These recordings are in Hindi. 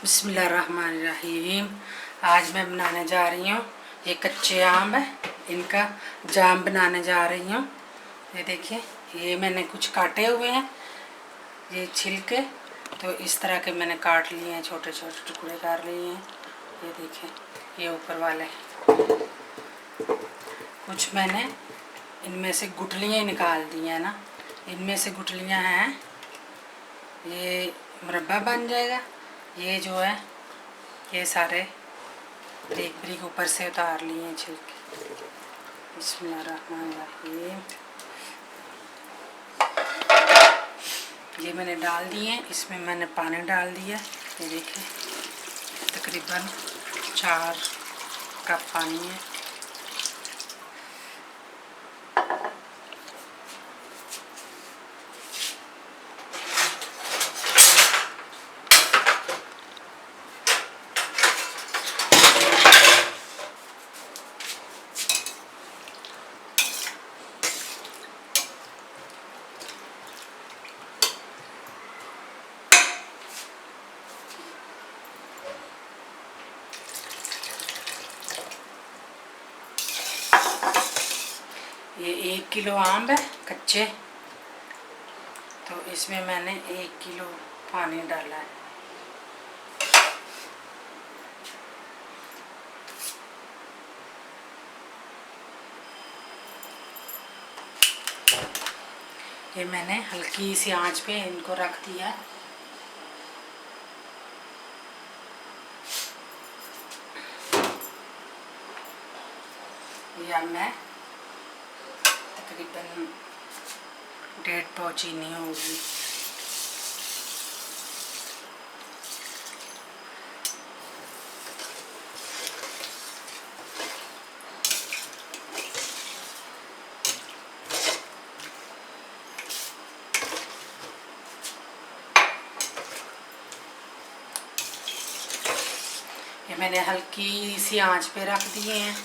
बिस्मिल्लाहिर्रहमानिर्रहीम। आज मैं बनाने जा रही हूँ, ये कच्चे आम है, इनका जाम बनाने जा रही हूँ। ये देखिए, ये मैंने कुछ काटे हुए हैं, ये छिलके तो इस तरह के मैंने काट लिए हैं, छोटे छोटे टुकड़े कर लिए हैं। ये देखिए, ये ऊपर वाले कुछ मैंने इनमें से गुठलियाँ निकाल दी हैं ना, इनमें से गुठलियाँ हैं, ये मुरब्बा बन जाएगा। ये जो है ये सारे ब्रीक ब्रीक ऊपर से उतार लिए हैं छिलके। बिस्मिल्लाहिर्रहमानिर्रहीम। ये मैंने डाल दिए हैं, इसमें मैंने पानी डाल दिया। ये देखिए, तकरीबन 4 कप पानी है। ये 1 किलो आम है कच्चे, तो इसमें मैंने 1 किलो पानी डाला है। ये मैंने हल्की सी आंच पे इनको रख दिया है। या मैं तकरीबन 1.5 पाव चीनी होगी। ये मैंने हल्की सी आंच पे रख दिए हैं।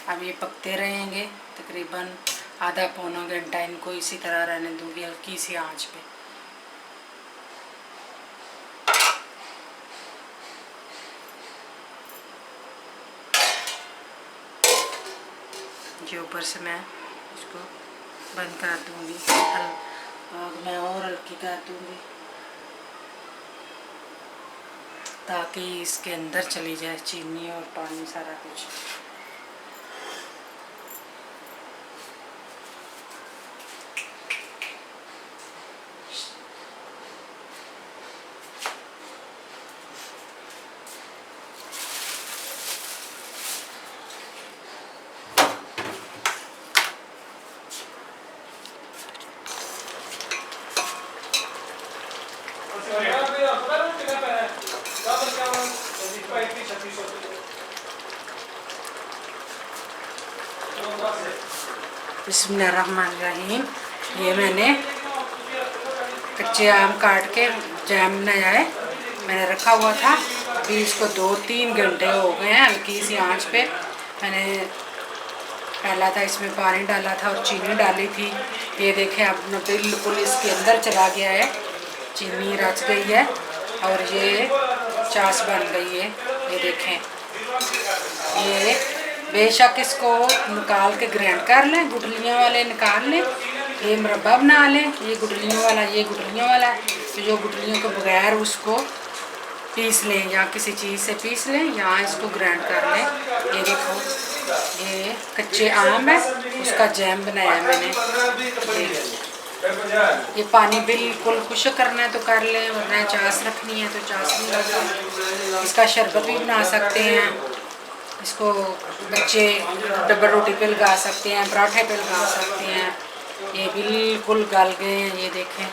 अब ये पकते रहेंगे, तकरीबन आधा पौना घंटा इनको इसी तरह रहने दूंगी हल्की सी आंच पे। ये ऊपर से मैं इसको बंद कर दूंगी, और मैं और हल्की कर दूंगी ताकि इसके अंदर चली जाए चीनी और पानी सारा कुछ। बिस्मिल्लाहिर्रहमानिर्रहीम। ये मैंने कच्चे आम काट के जैम बनाया है, मैंने रखा हुआ था। अभी इसको 2-3 घंटे हो गए हैं हल्की सी आंच पे। मैंने डाला था, इसमें पानी डाला था और चीनी डाली थी। ये देखें, अब बिल्कुल इसके अंदर चला गया है, चीनी रच गई है और ये चाश बन गई है। ये देखें, ये बेशक इसको निकाल के ग्राइंड कर लें, गुठलियों वाले निकाल लें, ये मुरब्बा बना लें। ये गुठलियों वाला है, तो जो गुठलियों के बगैर उसको पीस लें, या किसी चीज़ से पीस लें, या इसको ग्राइंड कर लें। ये देखो, ये कच्चे आम है, उसका जैम बनाया है मैंने। ये पानी बिल्कुल खुश्क करना है तो कर लें, वरना चाश रखनी है तो चाश नहीं लगता। इसका शरबत भी बना सकते हैं, इसको बच्चे डबल रोटी पे लगा सकते हैं, पराठे पे लगा सकते हैं। ये बिल्कुल गल गए हैं, ये देखें।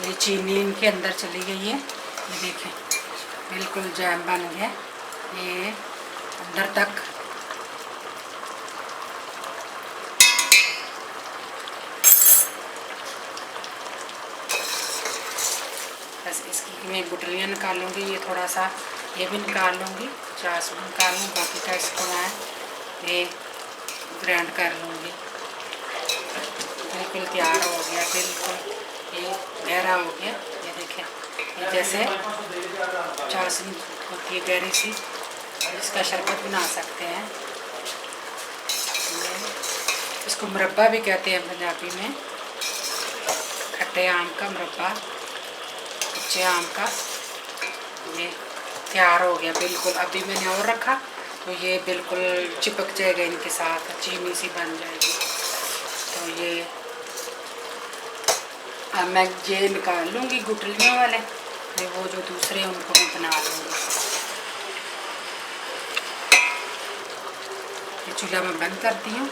ये चीनी इनके अंदर चली गई है, ये देखें, बिल्कुल जैम बन गया ये अंदर तक। बस इसकी मैं गुठलियाँ निकालूंगी, ये थोड़ा सा ये भी निकाल लूँगी। चास निकालूँ, बाकी का इसको मैं ये ग्राइंड कर लूँगी। बिल्कुल तैयार हो गया, बिल्कुल ये गहरा हो गया। ये देखें, ये जैसे चाशनी होती है गहरी सी, इसका शरबत बना सकते हैं। इसको मुरब्बा भी कहते हैं पंजाबी में, खट्टे आम का मुरब्बा, कच्चे आम का। ये तैयार हो गया बिल्कुल। अभी मैंने और रखा तो ये बिल्कुल चिपक जाएगा इनके साथ, चीनी सी बन जाएगी। तो ये अब मैं ये निकाल लूँगी गुठलियों वाले, फिर वो जो दूसरे उनको मैं बना लूँगी। ये चूल्हा मैं बंद करती हूँ।